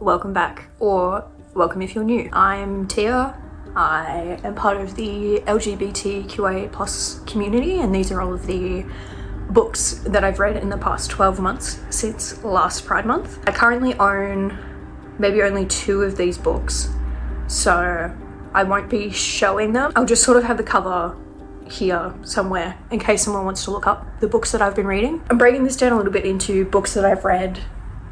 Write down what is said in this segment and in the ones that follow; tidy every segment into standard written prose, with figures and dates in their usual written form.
Welcome back, or welcome if you're new. I'm Tia. I am part of the LGBTQIA+ community, and these are all of the books that I've read in the past 12 months since last Pride Month. I currently own maybe only 2 of these books, so I won't be showing them. I'll just sort of have the cover here somewhere in case someone wants to look up the books that I've been reading. I'm breaking this down a little bit into books that I've read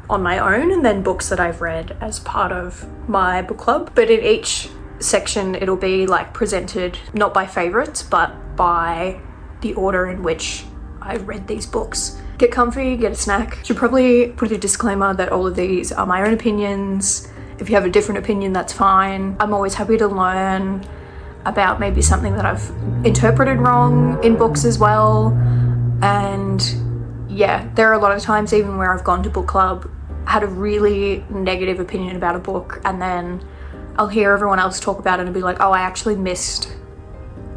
on my own and then books that I've read as part of my book club. But in each section it'll be like presented not by favorites but by the order in which I read these books. Get comfy, get a snack. Should probably put a disclaimer that all of these are my own opinions. If you have a different opinion, that's fine. I'm always happy to learn about maybe something that I've interpreted wrong in books as well. And yeah, there are a lot of times even where I've gone to book club, had a really negative opinion about a book, and then I'll hear everyone else talk about it and be like, oh, I actually missed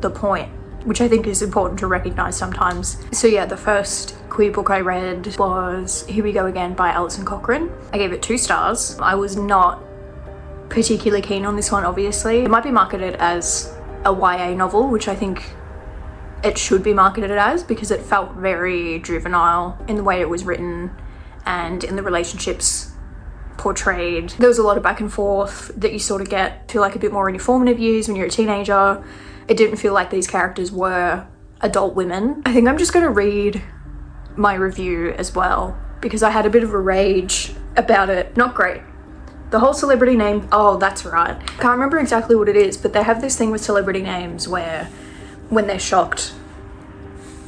the point, which I think is important to recognize sometimes. So yeah, the first queer book I read was Here We Go Again by Alison Cochrun. I gave it 2 stars. I was not particularly keen on this one, obviously. It might be marketed as a YA novel, which I think it should be marketed as, because it felt very juvenile in the way it was written and in the relationships portrayed. There was a lot of back and forth that you sort of get to like a bit more in your formative years when you're a teenager. It didn't feel like these characters were adult women. I think I'm just going to read my review as well because I had a bit of a rage about it. Not great. The whole celebrity name, oh, that's right. I can't remember exactly what it is, but they have this thing with celebrity names where when they're shocked,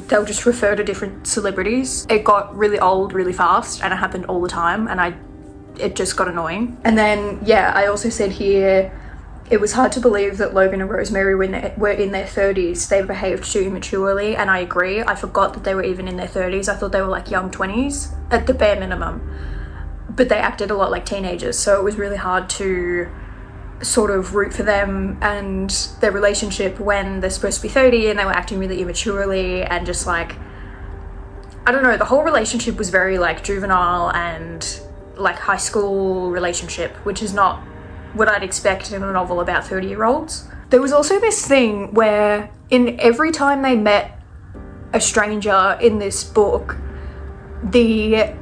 they'll just refer to different celebrities. It got really old really fast and it happened all the time, and it just got annoying. And then, yeah, I also said here, it was hard to believe that Logan and Rosemary were in their 30s. They behaved too immaturely, and I agree. I forgot that they were even in their 30s. I thought they were like young 20s at the bare minimum. But they acted a lot like teenagers, so it was really hard to sort of root for them and their relationship when they're supposed to be 30 and they were acting really immaturely, and just like, I don't know, the whole relationship was very like juvenile and like high school relationship, which is not what I'd expect in a novel about 30-year-olds. There was also this thing where in every time they met a stranger in this book, the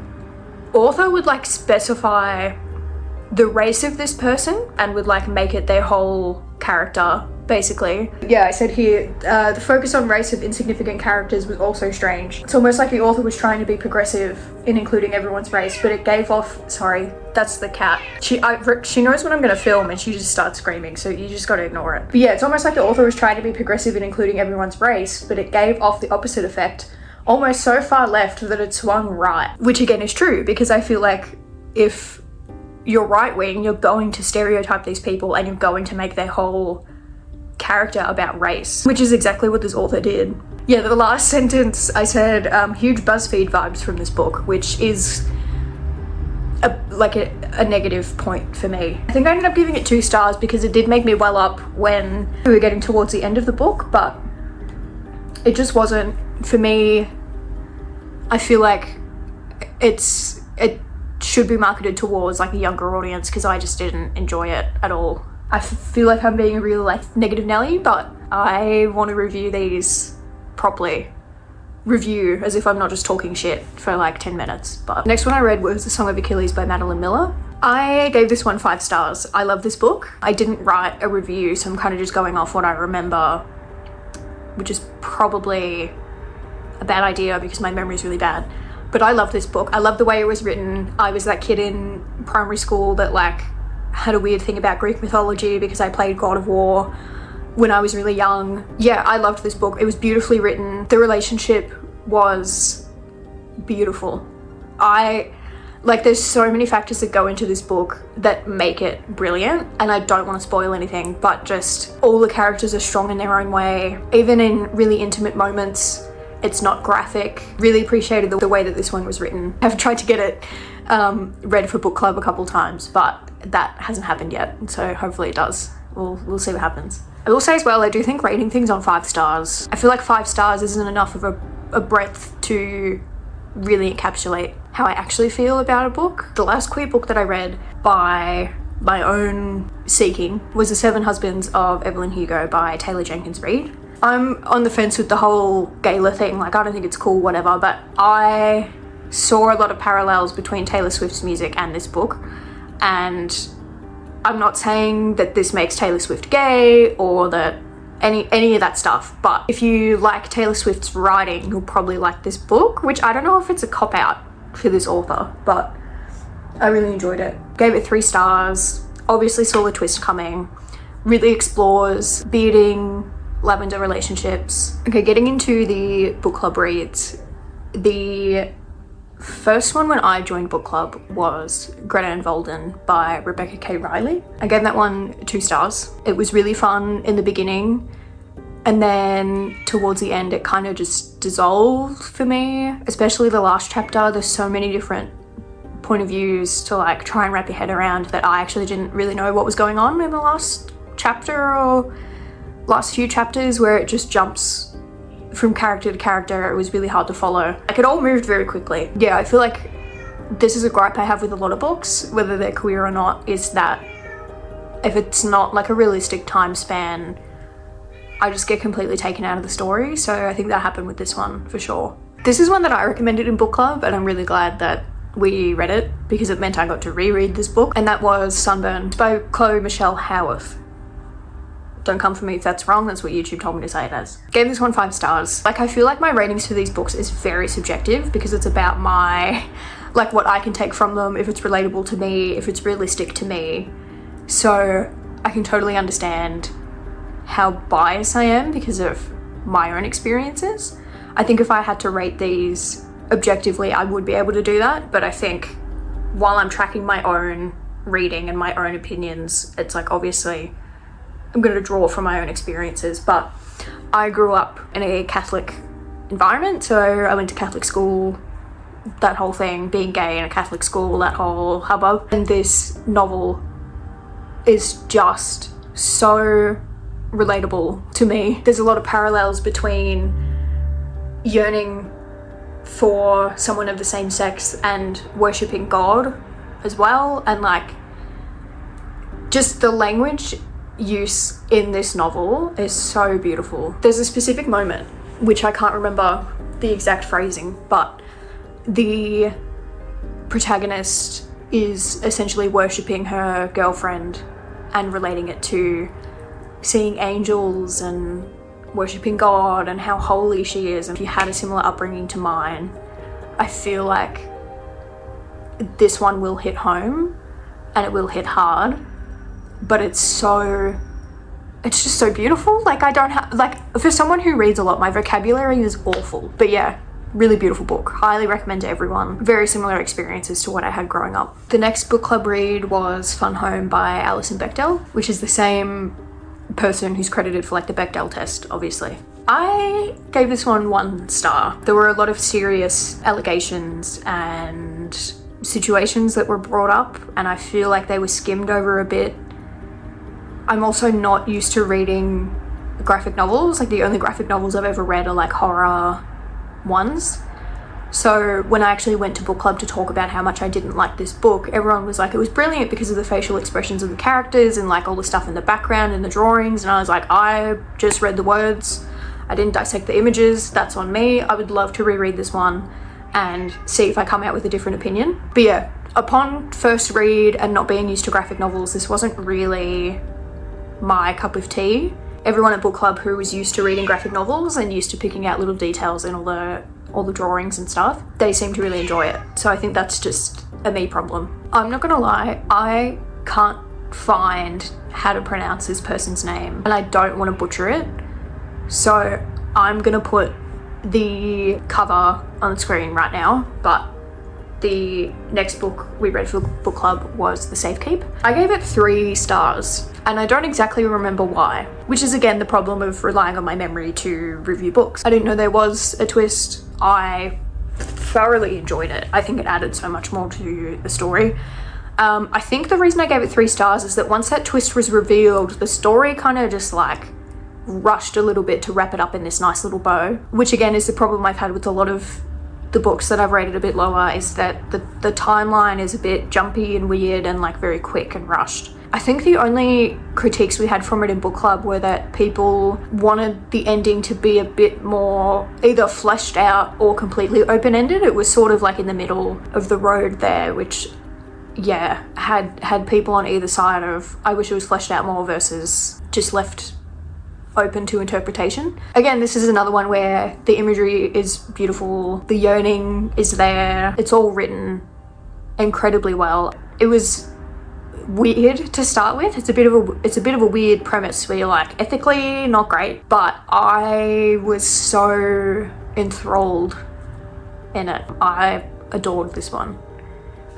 author would like specify the race of this person and would like make it their whole character, basically. Yeah, I said here, the focus on race of insignificant characters was also strange. It's almost like the author was trying to be progressive in including everyone's race, but it gave off, sorry, that's the cat. She knows when I'm gonna film and she just starts screaming, so you just gotta ignore it. But yeah, it's almost like the author was trying to be progressive in including everyone's race, but it gave off the opposite effect, almost so far left that it swung right. Which again is true, because I feel like if you're right wing, you're going to stereotype these people and you're going to make their whole character about race, which is exactly what this author did. Yeah, the last sentence I said, huge BuzzFeed vibes from this book, which is a negative point for me. I think I ended up giving it 2 stars because it did make me well up when we were getting towards the end of the book, but it just wasn't for me. I feel like it should be marketed towards like a younger audience because I just didn't enjoy it at all. I feel like I'm being a real like negative Nelly, but I want to review these properly. Review as if I'm not just talking shit for like 10 minutes. But next one I read was The Song of Achilles by Madeline Miller. I gave this one 5 stars. I love this book. I didn't write a review, so I'm kind of just going off what I remember, which is probably a bad idea because my memory is really bad. But I love this book. I love the way it was written. I was that kid in primary school that like had a weird thing about Greek mythology because I played God of War when I was really young. Yeah, I loved this book. It was beautifully written. The relationship was beautiful. There's so many factors that go into this book that make it brilliant, and I don't want to spoil anything, but just all the characters are strong in their own way. Even in really intimate moments, it's not graphic. Really appreciated the way that this one was written. I've tried to get it read for book club a couple times, but that hasn't happened yet, so hopefully it does. We'll see what happens. I will say as well, I do think rating things on 5 stars, I feel like 5 stars isn't enough of a breadth to really encapsulate how I actually feel about a book. The last queer book that I read by my own seeking was The Seven Husbands of Evelyn Hugo by Taylor Jenkins Reid. I'm on the fence with the whole gala thing, like I don't think it's cool, whatever, but I saw a lot of parallels between Taylor Swift's music and this book, and I'm not saying that this makes Taylor Swift gay or that any of that stuff, but if you like Taylor Swift's writing, you'll probably like this book, which I don't know if it's a cop-out for this author, but I really enjoyed it. Gave it 3 stars, obviously saw the twist coming, really explores bearding, lavender relationships. Okay, getting into the book club reads, the first one when I joined book club was Greta and Valdin by Rebecca K. Reilly. I gave that one 2 stars. It was really fun in the beginning, and then towards the end it kind of just dissolved for me, especially the last chapter. There's so many different point of views to like try and wrap your head around that I actually didn't really know what was going on in the last chapter or last few chapters, where it just jumps from character to character. It was really hard to follow. Like, it all moved very quickly. Yeah, I feel like this is a gripe I have with a lot of books, whether they're queer or not, is that if it's not like a realistic time span, I just get completely taken out of the story. So I think that happened with this one for sure. This is one that I recommended in book club, and I'm really glad that we read it because it meant I got to reread this book, and that was Sunburn by Chloe Michelle Howarth. Don't come for me if that's wrong, that's what YouTube told me to say it as. Gave this one 5 stars. Like, I feel like my ratings for these books is very subjective because it's about my, like, what I can take from them, if it's relatable to me, if it's realistic to me. So I can totally understand how biased I am because of my own experiences. I think if I had to rate these objectively, I would be able to do that, but I think while I'm tracking my own reading and my own opinions, it's like, obviously I'm going to draw from my own experiences. But I grew up in a Catholic environment, so I went to Catholic school, that whole thing, being gay in a Catholic school, that whole hubbub. And this novel is just so relatable to me. There's a lot of parallels between yearning for someone of the same sex and worshipping God as well, and like just the language use in this novel is so beautiful. There's a specific moment, which I can't remember the exact phrasing, but the protagonist is essentially worshipping her girlfriend and relating it to seeing angels and worshipping God and how holy she is. And if you had a similar upbringing to mine, I feel like this one will hit home and it will hit hard, but it's just so beautiful. Like, I don't have, like, for someone who reads a lot, my vocabulary is awful, but yeah, really beautiful book. Highly recommend to everyone. Very similar experiences to what I had growing up. The next book club read was Fun Home by Alison Bechdel, which is the same person who's credited for like the Bechdel test, obviously. I gave this one 1 star. There were a lot of serious allegations and situations that were brought up, and I feel like they were skimmed over a bit. I'm also not used to reading graphic novels. Like, the only graphic novels I've ever read are like horror ones. So when I actually went to book club to talk about how much I didn't like this book, everyone was like, it was brilliant because of the facial expressions of the characters and like all the stuff in the background and the drawings. And I was like, I just read the words. I didn't dissect the images. That's on me. I would love to reread this one and see if I come out with a different opinion. But yeah, upon first read and not being used to graphic novels, this wasn't really my cup of tea. Everyone at book club who was used to reading graphic novels and used to picking out little details in all the drawings and stuff, they seem to really enjoy it. So I think that's just a me problem. I'm not gonna lie, I can't find how to pronounce this person's name and I don't want to butcher it. So I'm gonna put the cover on the screen right now, but the next book we read for book club was The Safekeep. I gave it 3 stars and I don't exactly remember why, which is again the problem of relying on my memory to review books. I didn't know there was a twist. I thoroughly enjoyed it. I think it added so much more to the story. I think the reason I gave it 3 stars is that once that twist was revealed, the story kind of just like rushed a little bit to wrap it up in this nice little bow, which again is the problem I've had with a lot of the books that I've rated a bit lower is that the timeline is a bit jumpy and weird and like very quick and rushed. I think the only critiques we had from it in book club were that people wanted the ending to be a bit more either fleshed out or completely open-ended. It was sort of like in the middle of the road there, which, yeah, had people on either side of I wish it was fleshed out more versus just left open to interpretation. Again, this is another one where the imagery is beautiful, the yearning is there, it's all written incredibly well. It was weird to start with. It's a bit of a weird premise where you're like, ethically not great, but I was so enthralled in it. I adored this one,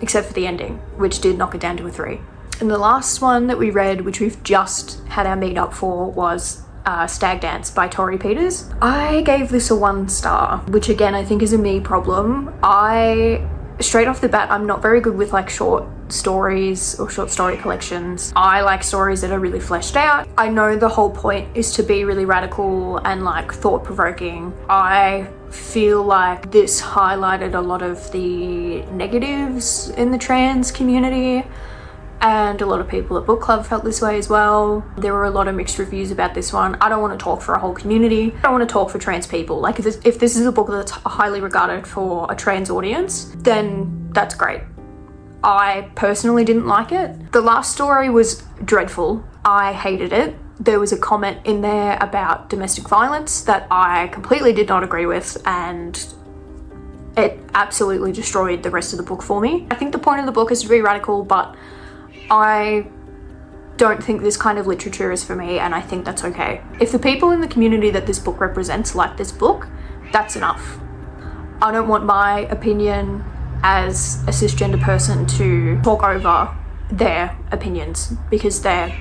except for the ending, which did knock it down to a 3. And the last one that we read, which we've just had our meet up for, was Stag Dance by Torrey Peters. I gave this a 1 star, which again I think is a me problem. Straight off the bat, I'm not very good with like short stories or short story collections. I like stories that are really fleshed out. I know the whole point is to be really radical and like thought-provoking. I feel like this highlighted a lot of the negatives in the trans community, and a lot of people at book club felt this way as well. There were a lot of mixed reviews about this one. I don't want to talk for a whole community. I don't want to talk for trans people. Like if this is a book that's highly regarded for a trans audience, then that's great. I personally didn't like it. The last story was dreadful. I hated it. There was a comment in there about domestic violence that I completely did not agree with, and it absolutely destroyed the rest of the book for me. I think the point of the book is to be radical, but I don't think this kind of literature is for me, and I think that's okay. If the people in the community that this book represents like this book, that's enough. I don't want my opinion as a cisgender person to talk over their opinions, because they're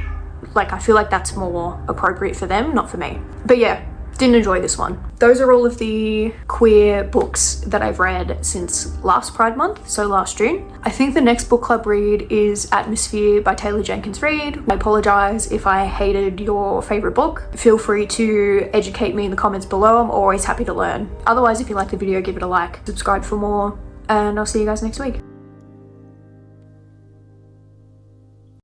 like, I feel like that's more appropriate for them, not for me. But yeah, didn't enjoy this one. Those are all of the queer books that I've read since last Pride Month, so last June. I think the next book club read is Atmosphere by Taylor Jenkins Reid. I apologise if I hated your favourite book. Feel free to educate me in the comments below. I'm always happy to learn. Otherwise, if you like the video, give it a like, subscribe for more, and I'll see you guys next week.